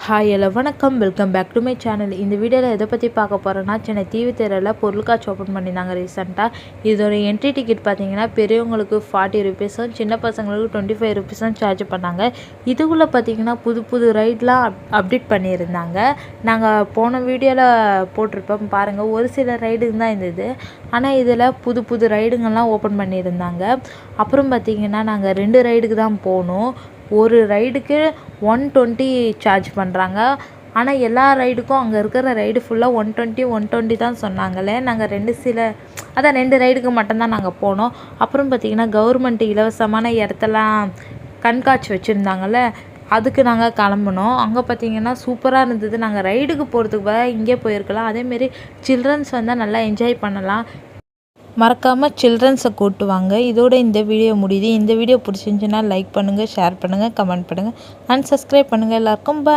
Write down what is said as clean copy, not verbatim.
Hi hello வணக்கம், welcome back to my channel. இந்த வீடியோவில் எதை பற்றி பார்க்க போகிறோன்னா, சென்னை தீவுத்திடலில் பொருட்காட்சி ஓப்பன் பண்ணியிருந்தாங்க ரீசெண்டாக. இதோட என்ட்ரி டிக்கெட் பார்த்தீங்கன்னா பெரியவங்களுக்கு 40 ருபீஸும் சின்ன பசங்களுக்கு 25 ருபீஸும் சார்ஜ் பண்ணாங்க. இதுக்குள்ளே பார்த்தீங்கன்னா புது புது ரைட்லாம் அப்டேட் பண்ணியிருந்தாங்க. நாங்கள் போன வீடியோவில் போட்டிருப்போம் பாருங்கள், ஒரு சில ரைடுங்க தான் இருந்தது. ஆனால் இதில் புது புது ரைடுங்கள்லாம் ஓப்பன் பண்ணியிருந்தாங்க. அப்புறம் பார்த்தீங்கன்னா நாங்கள் 2 ரைடுக்கு தான் போனோம். ஒரு ரைடுக்கு 120 சார்ஜ் பண்ணுறாங்க. ஆனால் எல்லா ரைடுக்கும் அங்கே இருக்கிற ரைடு ஃபுல்லாக 120 தான் சொன்னாங்களே. நாங்கள் 2 ரைடுக்கு மட்டும்தான் நாங்கள் போனோம். அப்புறம் பார்த்திங்கன்னா கவர்மெண்ட் இலவசமான இடத்தெல்லாம் கண்காட்சி வச்சுருந்தாங்கள்ல, அதுக்கு நாங்கள் கிளம்புனோம். அங்கே பார்த்திங்கன்னா சூப்பராக இருந்தது. நாங்கள் ரைடுக்கு போகிறதுக்கு பதிலாக இங்கே போயிருக்கலாம். அதேமாரி சில்ட்ரன்ஸ் வந்தால் நல்லா என்ஜாய் பண்ணலாம். மறக்காமல் சில்ட்ரன்ஸை கூட்டு வாங்க. இதோட இந்த வீடியோ முடியுது. இந்த வீடியோ பிடிச்சிருந்துச்சுன்னா லைக் பண்ணுங்கள், ஷேர் பண்ணுங்கள், கமெண்ட் பண்ணுங்கள் அண்ட் சப்ஸ்கிரைப் பண்ணுங்கள். எல்லாருக்கும் பாய்.